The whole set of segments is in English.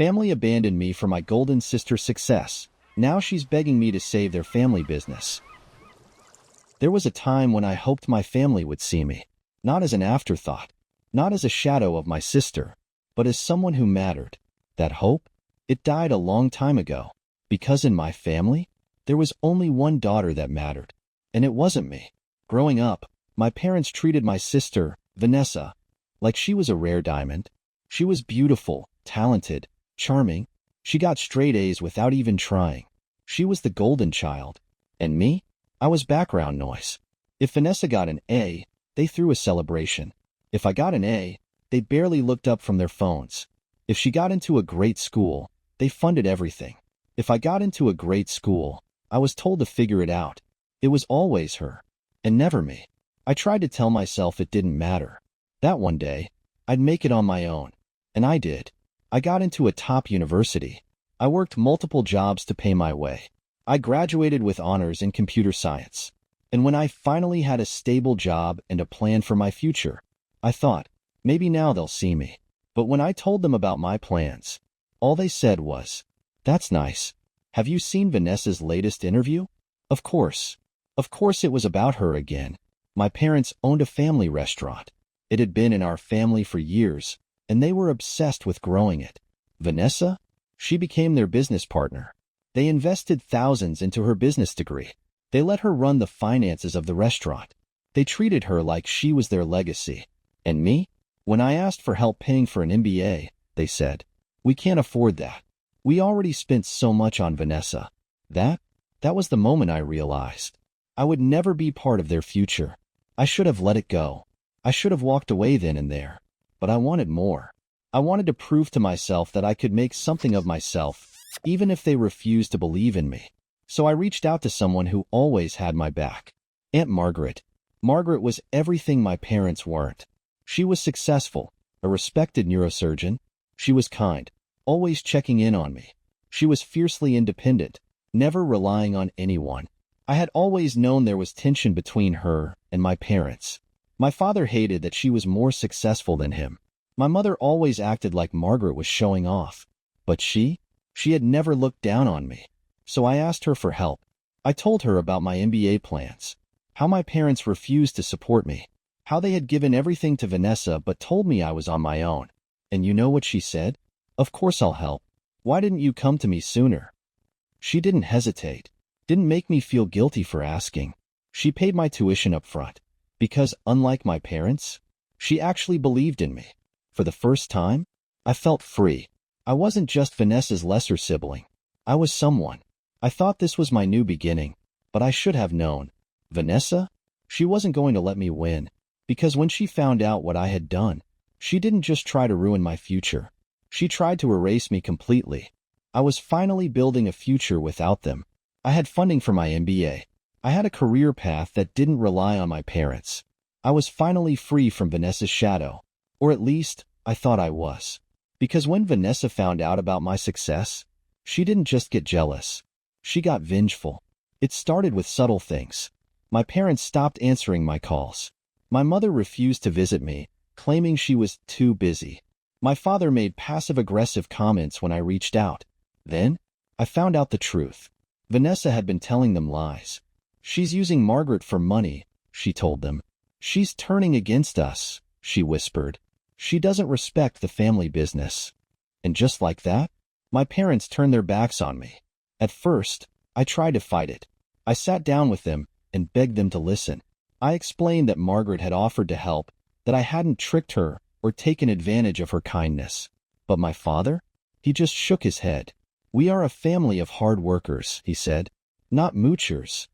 Family abandoned me for my golden sister's success. Now she's begging me to save their family business. There was a time when I hoped my family would see me, not as an afterthought, not as a shadow of my sister, but as someone who mattered. That hope? It died a long time ago, because in my family, there was only one daughter that mattered, and it wasn't me. Growing up, my parents treated my sister, Vanessa, like she was a rare diamond. She was beautiful, talented, charming. She got straight A's without even trying. She was the golden child. And me? I was background noise. If Vanessa got an A, they threw a celebration. If I got an A, they barely looked up from their phones. If she got into a great school, they funded everything. If I got into a great school, I was told to figure it out. It was always her, and never me. I tried to tell myself it didn't matter, that one day, I'd make it on my own. And I did. I got into a top university. I worked multiple jobs to pay my way. I graduated with honors in computer science. And when I finally had a stable job and a plan for my future, I thought, maybe now they'll see me. But when I told them about my plans, all they said was, "That's nice. Have you seen Vanessa's latest interview?" Of course. Of course it was about her again. My parents owned a family restaurant. It had been in our family for years, and they were obsessed with growing it. Vanessa? She became their business partner. They invested thousands into her business degree. They let her run the finances of the restaurant. They treated her like she was their legacy. And me? When I asked for help paying for an MBA, they said, "We can't afford that. We already spent so much on Vanessa." That was the moment I realized I would never be part of their future. I should have let it go. I should have walked away then and there. But I wanted more. I wanted to prove to myself that I could make something of myself, even if they refused to believe in me. So I reached out to someone who always had my back. Aunt Margaret. Margaret was everything my parents weren't. She was successful, a respected neurosurgeon. She was kind, always checking in on me. She was fiercely independent, never relying on anyone. I had always known there was tension between her and my parents. My father hated that she was more successful than him. My mother always acted like Margaret was showing off. But she had never looked down on me. So I asked her for help. I told her about my MBA plans, how my parents refused to support me, how they had given everything to Vanessa but told me I was on my own. And you know what she said? "Of course I'll help. Why didn't you come to me sooner?" She didn't hesitate, didn't make me feel guilty for asking. She paid my tuition up front, because unlike my parents, she actually believed in me. For the first time, I felt free. I wasn't just Vanessa's lesser sibling. I was someone. I thought this was my new beginning, but I should have known. Vanessa? She wasn't going to let me win, because when she found out what I had done, she didn't just try to ruin my future. She tried to erase me completely. I was finally building a future without them. I had funding for my MBA. I had a career path that didn't rely on my parents. I was finally free from Vanessa's shadow, or at least, I thought I was. Because when Vanessa found out about my success, she didn't just get jealous. She got vengeful. It started with subtle things. My parents stopped answering my calls. My mother refused to visit me, claiming she was too busy. My father made passive-aggressive comments when I reached out. Then, I found out the truth. Vanessa had been telling them lies. "She's using Margaret for money," she told them. "She's turning against us," she whispered. "She doesn't respect the family business." And just like that, my parents turned their backs on me. At first, I tried to fight it. I sat down with them and begged them to listen. I explained that Margaret had offered to help, that I hadn't tricked her or taken advantage of her kindness. But my father? He just shook his head. "We are a family of hard workers," he said, "not moochers."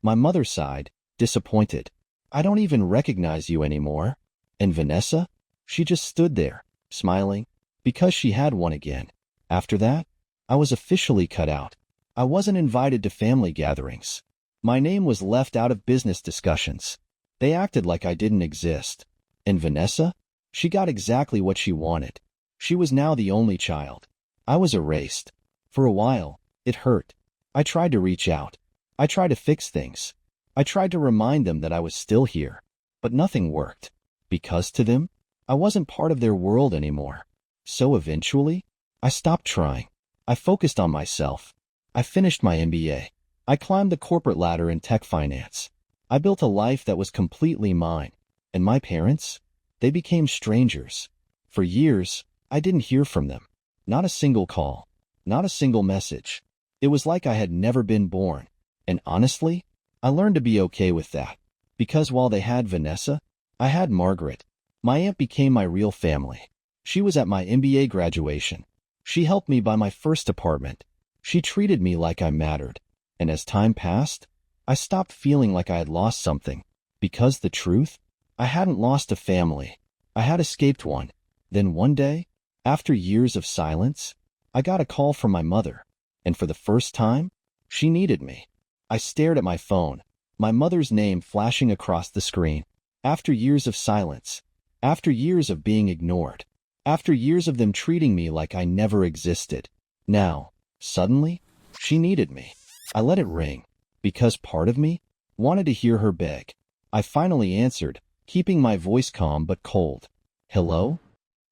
My mother sighed, disappointed. "I don't even recognize you anymore." And Vanessa? She just stood there, smiling, because she had won again. After that, I was officially cut out. I wasn't invited to family gatherings. My name was left out of business discussions. They acted like I didn't exist. And Vanessa? She got exactly what she wanted. She was now the only child. I was erased. For a while, it hurt. I tried to reach out. I tried to fix things. I tried to remind them that I was still here. But nothing worked. Because to them, I wasn't part of their world anymore. So eventually, I stopped trying. I focused on myself. I finished my MBA. I climbed the corporate ladder in tech finance. I built a life that was completely mine. And my parents? They became strangers. For years, I didn't hear from them. Not a single call. Not a single message. It was like I had never been born. And honestly, I learned to be okay with that. Because while they had Vanessa, I had Margaret. My aunt became my real family. She was at my MBA graduation. She helped me buy my first apartment. She treated me like I mattered. And as time passed, I stopped feeling like I had lost something. Because the truth, I hadn't lost a family. I had escaped one. Then one day, after years of silence, I got a call from my mother. And for the first time, she needed me. I stared at my phone, my mother's name flashing across the screen. After years of silence, after years of being ignored, after years of them treating me like I never existed, now, suddenly, she needed me. I let it ring, because part of me wanted to hear her beg. I finally answered, keeping my voice calm but cold. Hello?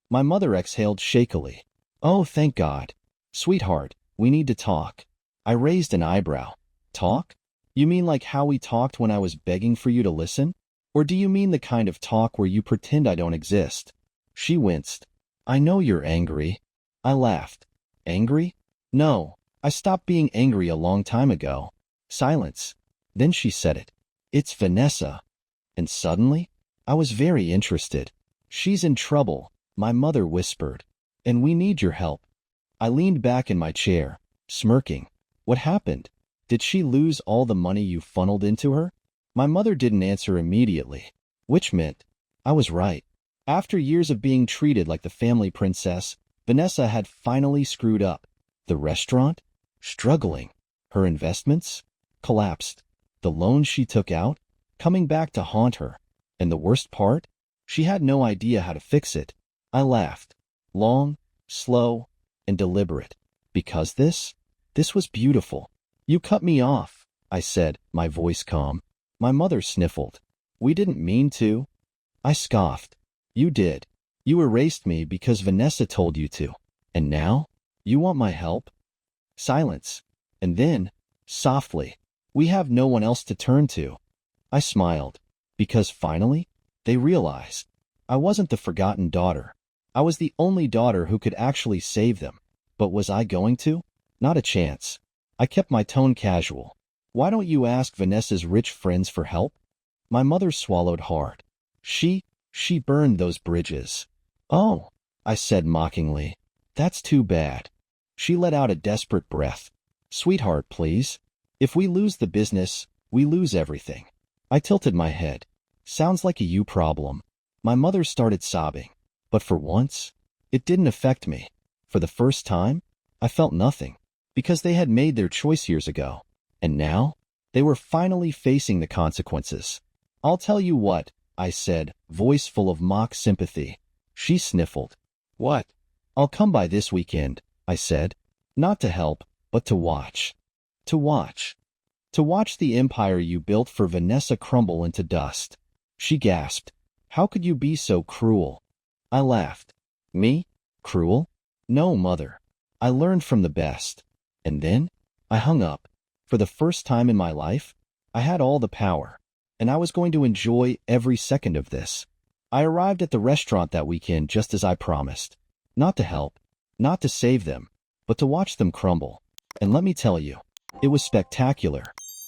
My mother exhaled shakily. Oh, thank God. Sweetheart, we need to talk. I raised an eyebrow. Talk? You mean like how we talked when I was begging for you to listen? Or do you mean the kind of talk where you pretend I don't exist? She winced. I know you're angry. I laughed. Angry? No, I stopped being angry a long time ago. Silence. Then she said it. It's Vanessa. And suddenly, I was very interested. She's in trouble, my mother whispered. And we need your help. I leaned back in my chair, smirking. What happened? Did she lose all the money you funneled into her? My mother didn't answer immediately, which meant I was right. After years of being treated like the family princess, Vanessa had finally screwed up. The restaurant? Struggling. Her investments? Collapsed. The loans she took out? Coming back to haunt her. And the worst part? She had no idea how to fix it. I laughed. Long, slow, and deliberate. Because this was beautiful. You cut me off, I said, my voice calm. My mother sniffled. We didn't mean to. I scoffed. You did. You erased me because Vanessa told you to. And now? You want my help? Silence. And then, softly, we have no one else to turn to. I smiled. Because finally, they realized. I wasn't the forgotten daughter. I was the only daughter who could actually save them. But was I going to? Not a chance. I kept my tone casual. Why don't you ask Vanessa's rich friends for help? My mother swallowed hard. She burned those bridges. Oh, I said mockingly. That's too bad. She let out a desperate breath. Sweetheart, please. If we lose the business, we lose everything. I tilted my head. Sounds like a you problem. My mother started sobbing. But for once, it didn't affect me. For the first time, I felt nothing. Because they had made their choice years ago. And now, they were finally facing the consequences. I'll tell you what, I said, voice full of mock sympathy. She sniffled. What? I'll come by this weekend, I said. Not to help, but to watch. To watch. To watch the empire you built for Vanessa crumble into dust. She gasped. How could you be so cruel? I laughed. Me? Cruel? No, Mother. I learned from the best. And then, I hung up. For the first time in my life, I had all the power, and I was going to enjoy every second of this. I arrived at the restaurant that weekend just as I promised. Not to help, not to save them, but to watch them crumble. And let me tell you, it was spectacular.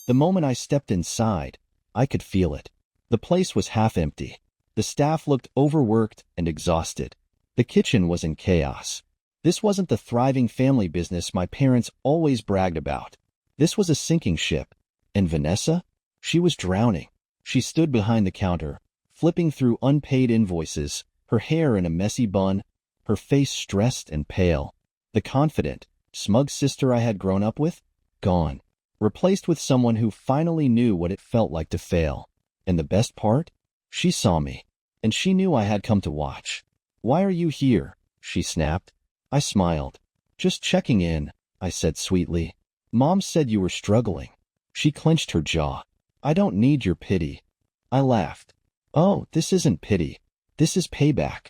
The moment I stepped inside, I could feel it. The place was half empty. The staff looked overworked and exhausted. The kitchen was in chaos. This wasn't the thriving family business my parents always bragged about. This was a sinking ship. And Vanessa? She was drowning. She stood behind the counter, flipping through unpaid invoices, her hair in a messy bun, her face stressed and pale. The confident, smug sister I had grown up with? Gone. Replaced with someone who finally knew what it felt like to fail. And the best part? She saw me. And she knew I had come to watch. Why are you here? She snapped. I smiled. Just checking in, I said sweetly. Mom said you were struggling. She clenched her jaw. I don't need your pity. I laughed. Oh, this isn't pity. This is payback.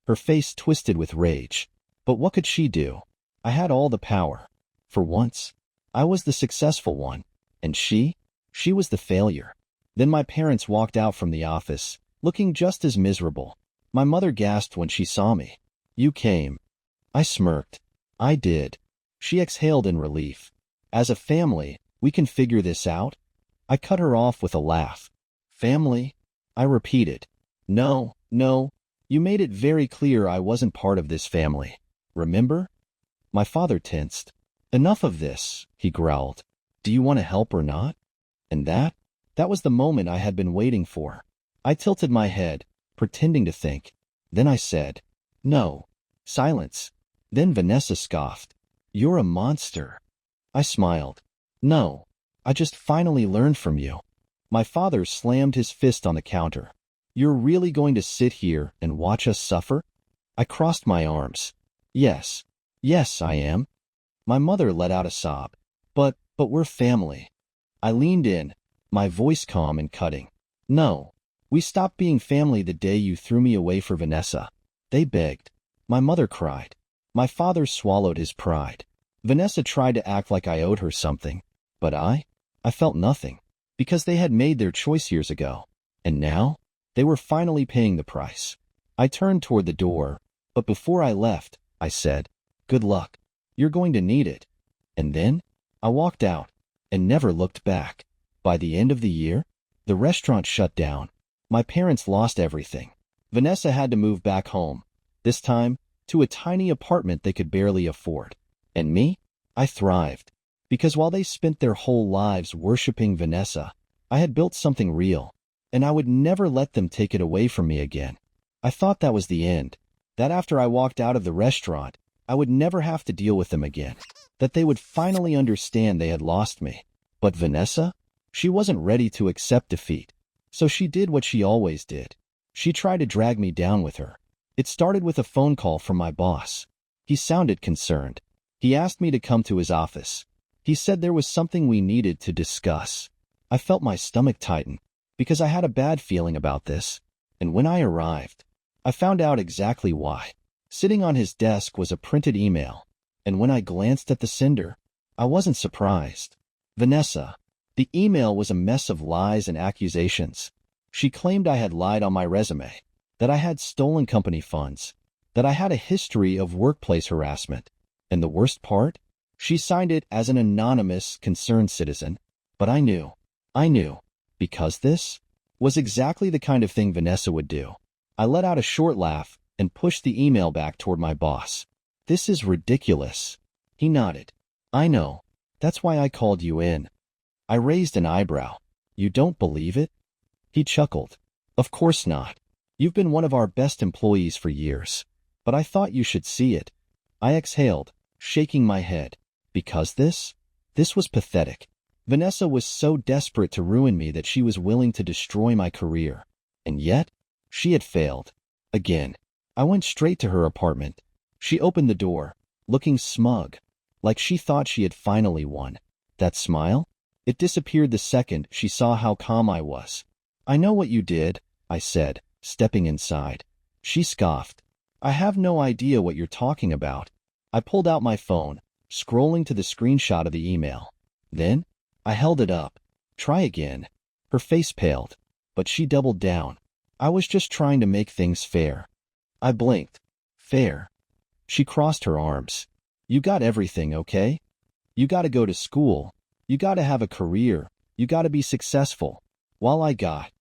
Her face twisted with rage. But what could she do? I had all the power. For once, I was the successful one, and she was the failure. Then my parents walked out from the office, looking just as miserable. My mother gasped when she saw me. "You came." I smirked. "I did." She exhaled in relief. "As a family, we can figure this out." I cut her off with a laugh. "Family?" I repeated. "No, no. You made it very clear I wasn't part of this family. Remember?" My father tensed. "Enough of this," he growled. "Do you want to help or not?" And that was the moment I had been waiting for. I tilted my head, pretending to think. Then I said, "No." Silence. Then Vanessa scoffed. "You're a monster." I smiled. "No. I just finally learned from you." My father slammed his fist on the counter. "You're really going to sit here and watch us suffer?" I crossed my arms. "Yes. Yes, I am." My mother let out a sob. But we're family." I leaned in, my voice calm and cutting. "No. We stopped being family the day you threw me away for Vanessa." They begged. My mother cried. My father swallowed his pride. Vanessa tried to act like I owed her something. But I felt nothing. Because they had made their choice years ago. And now, they were finally paying the price. I turned toward the door, but before I left, I said, "Good luck. You're going to need it." And then, I walked out, and never looked back. By the end of the year, the restaurant shut down. My parents lost everything. Vanessa had to move back home, this time, to a tiny apartment they could barely afford. And me? I thrived. Because while they spent their whole lives worshiping Vanessa, I had built something real, and I would never let them take it away from me again. I thought that was the end, that after I walked out of the restaurant, I would never have to deal with them again, that they would finally understand they had lost me. But Vanessa? She wasn't ready to accept defeat. So she did what she always did. She tried to drag me down with her. It started with a phone call from my boss. He sounded concerned. He asked me to come to his office. He said there was something we needed to discuss. I felt my stomach tighten, because I had a bad feeling about this. And when I arrived, I found out exactly why. Sitting on his desk was a printed email, and when I glanced at the sender, I wasn't surprised. Vanessa. The email was a mess of lies and accusations. She claimed I had lied on my resume, that I had stolen company funds, that I had a history of workplace harassment. And the worst part? She signed it as an anonymous, concerned citizen. But I knew, because this was exactly the kind of thing Vanessa would do. I let out a short laugh and pushed the email back toward my boss. "This is ridiculous." He nodded. "I know. That's why I called you in." I raised an eyebrow. "You don't believe it?" He chuckled. "Of course not. You've been one of our best employees for years. But I thought you should see it." I exhaled, shaking my head. Because this was pathetic. Vanessa was so desperate to ruin me that she was willing to destroy my career. And yet, she had failed. Again. I went straight to her apartment. She opened the door, looking smug, like she thought she had finally won. That smile? It disappeared the second she saw how calm I was. "I know what you did," I said, stepping inside. She scoffed. "I have no idea what you're talking about." I pulled out my phone, scrolling to the screenshot of the email. Then, I held it up. "Try again." Her face paled, but she doubled down. "I was just trying to make things fair." I blinked. "Fair?" She crossed her arms. "You got everything, okay? You gotta go to school. You gotta have a career. You gotta be successful. While I got..."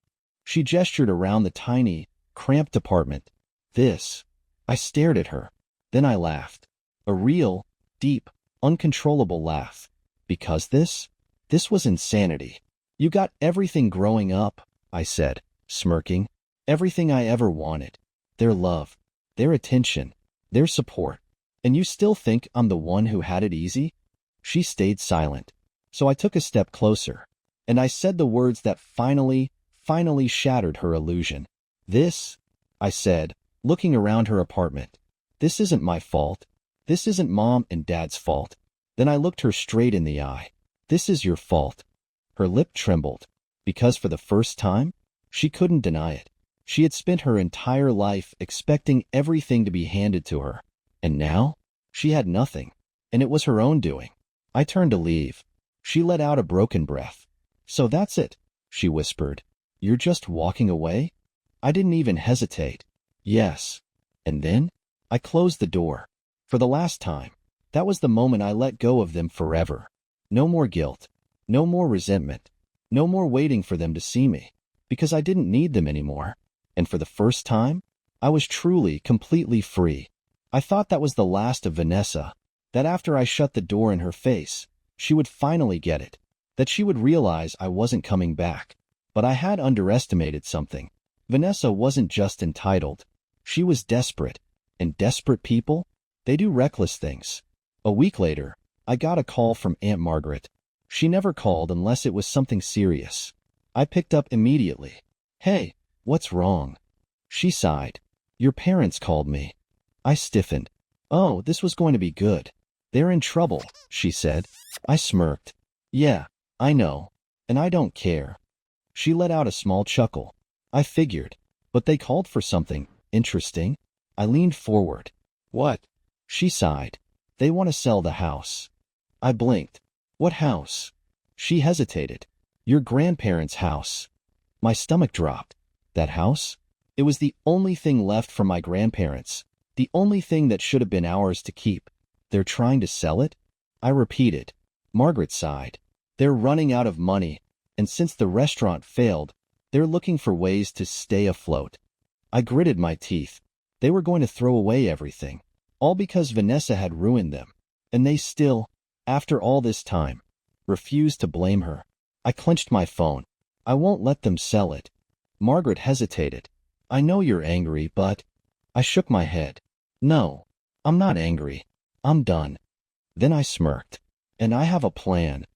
She gestured around the tiny, cramped apartment. "This." I stared at her. Then I laughed. A real, deep, uncontrollable laugh. Because this was insanity. "You got everything growing up," I said, smirking. "Everything I ever wanted. Their love, their attention, their support. And you still think I'm the one who had it easy?" She stayed silent. So I took a step closer, and I said the words that finally shattered her illusion. "This," I said, looking around her apartment. "This isn't my fault. This isn't Mom and Dad's fault." Then I looked her straight in the eye. "This is your fault." Her lip trembled, because for the first time, she couldn't deny it. She had spent her entire life expecting everything to be handed to her, and now she had nothing. and it was her own doing. I turned to leave. She let out a broken breath. "So that's it," she whispered. "You're just walking away?" I didn't even hesitate. "Yes." And then I closed the door. For the last time. That was the moment I let go of them forever. No more guilt. No more resentment. No more waiting for them to see me. Because I didn't need them anymore. And for the first time, I was truly, completely free. I thought that was the last of Vanessa. That after I shut the door in her face, she would finally get it. That she would realize I wasn't coming back. But I had underestimated something. Vanessa wasn't just entitled. She was desperate. And desperate people? They do reckless things. A week later, I got a call from Aunt Margaret. She never called unless it was something serious. I picked up immediately. "Hey, what's wrong?" She sighed. "Your parents called me." I stiffened. "Oh, this was going to be good. They're in trouble," she said. I smirked. "Yeah, I know. And I don't care." She let out a small chuckle. I figured. But they called for something interesting. I leaned forward. "What?" She sighed. "They want to sell the house." I blinked. "What house?" She hesitated. "Your grandparents' house." My stomach dropped. That house? It was the only thing left from my grandparents. The only thing that should have been ours to keep. They're trying to sell it? I repeated. Margaret sighed. "They're running out of money, and since the restaurant failed, they're looking for ways to stay afloat." I gritted my teeth. They were going to throw away everything. All because Vanessa had ruined them. And they still, after all this time, refused to blame her. I clenched my phone. "I won't let them sell it." Margaret hesitated. "I know you're angry, but—" I shook my head. "No, I'm not angry. I'm done." Then I smirked. "And I have a plan."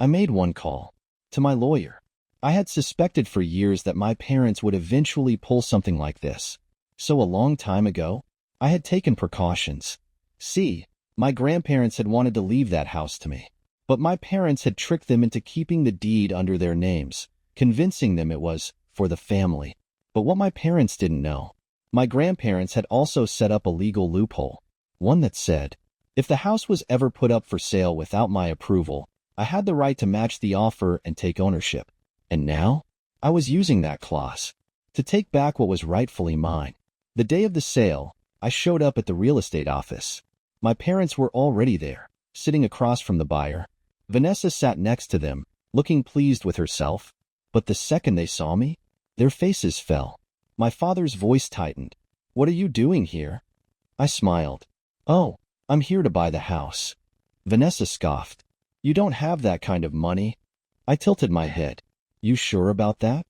I made one call. To my lawyer. I had suspected for years that my parents would eventually pull something like this. So a long time ago, I had taken precautions. See, my grandparents had wanted to leave that house to me. But my parents had tricked them into keeping the deed under their names, convincing them it was for the family. But what my parents didn't know, my grandparents had also set up a legal loophole. One that said, if the house was ever put up for sale without my approval, I had the right to match the offer and take ownership. And now, I was using that clause to take back what was rightfully mine. The day of the sale, I showed up at the real estate office. My parents were already there, sitting across from the buyer. Vanessa sat next to them, looking pleased with herself. But the second they saw me, their faces fell. My father's voice tightened. "What are you doing here?" I smiled. "Oh, I'm here to buy the house." Vanessa scoffed. "You don't have that kind of money." I tilted my head. "You sure about that?"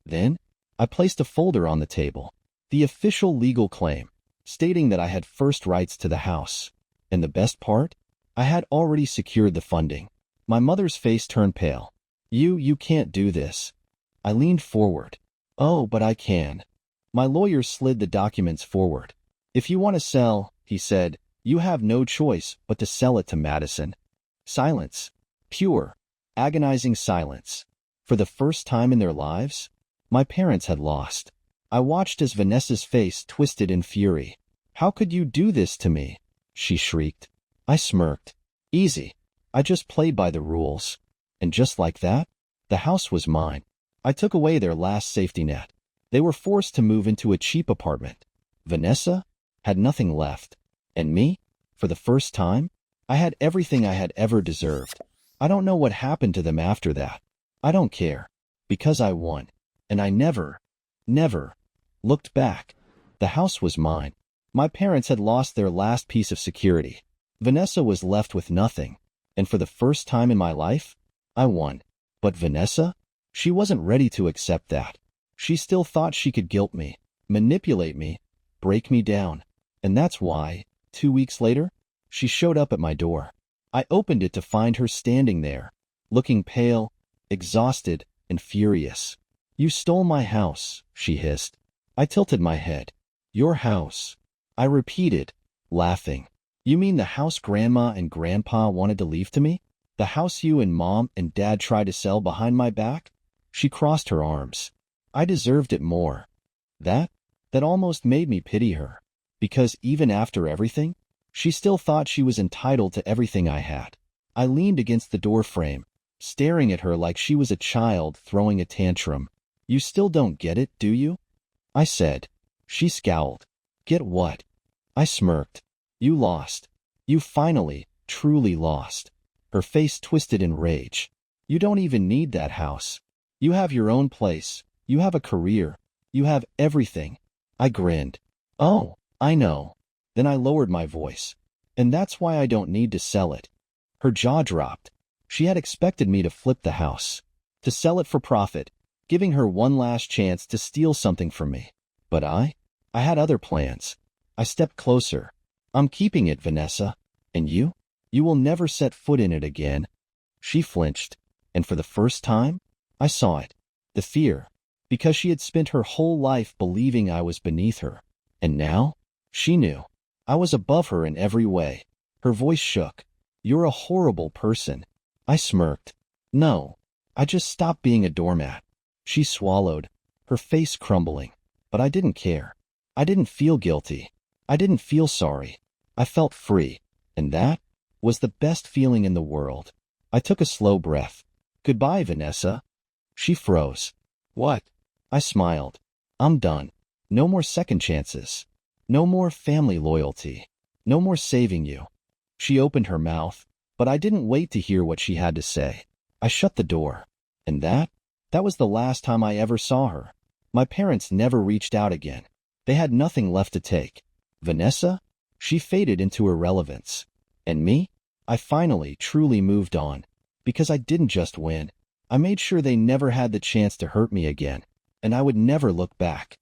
Then, I placed a folder on the table. The official legal claim, stating that I had first rights to the house. And the best part? I had already secured the funding. My mother's face turned pale. You can't do this." I leaned forward. "Oh, but I can." My lawyer slid the documents forward. "If you want to sell," he said, "you have no choice but to sell it to Madison." Silence. Pure, agonizing silence. For the first time in their lives, my parents had lost. I watched as Vanessa's face twisted in fury. "How could you do this to me?" she shrieked. I smirked. "Easy. I just played by the rules." And just like that, the house was mine. I took away their last safety net. They were forced to move into a cheap apartment. Vanessa had nothing left. And me, for the first time, I had everything I had ever deserved. I don't know what happened to them after that. I don't care. Because I won. And I never looked back. The house was mine. My parents had lost their last piece of security. Vanessa was left with nothing. And for the first time in my life, I won. But Vanessa? She wasn't ready to accept that. She still thought she could guilt me, manipulate me, break me down. And that's why, 2 weeks later, she showed up at my door. I opened it to find her standing there, looking pale, exhausted, and furious. "You stole my house," she hissed. I tilted my head. "Your house," I repeated, laughing. "You mean the house Grandma and Grandpa wanted to leave to me? The house you and Mom and Dad tried to sell behind my back?" She crossed her arms. I deserved it more. That almost made me pity her. Because even after everything, She still thought she was entitled to everything I had. I leaned against the door frame, staring at her like she was a child throwing a tantrum. You still don't get it, do you? I said. She scowled. Get what? I smirked. You lost. You finally, truly lost. Her face twisted in rage. You don't even need that house. You have your own place. You have a career. You have everything. I grinned. Oh, I know. Then I lowered my voice. And that's why I don't need to sell it. Her jaw dropped. She had expected me to flip the house, to sell it for profit, giving her one last chance to steal something from me. But I had other plans. I stepped closer. I'm keeping it, Vanessa. And you? You will never set foot in it again. She flinched. And for the first time, I saw it. The fear. Because she had spent her whole life believing I was beneath her. And now, she knew. I was above her in every way. Her voice shook. You're a horrible person. I smirked. No, I just stopped being a doormat. She swallowed, her face crumbling. But I didn't care. I didn't feel guilty. I didn't feel sorry. I felt free. And that was the best feeling in the world. I took a slow breath. Goodbye, Vanessa. She froze. What? I smiled. I'm done. No more second chances. No more family loyalty. No more saving you. She opened her mouth, but I didn't wait to hear what she had to say. I shut the door. And that was the last time I ever saw her. My parents never reached out again. They had nothing left to take. Vanessa? She faded into irrelevance. And me? I finally, truly moved on. Because I didn't just win. I made sure they never had the chance to hurt me again. And I would never look back.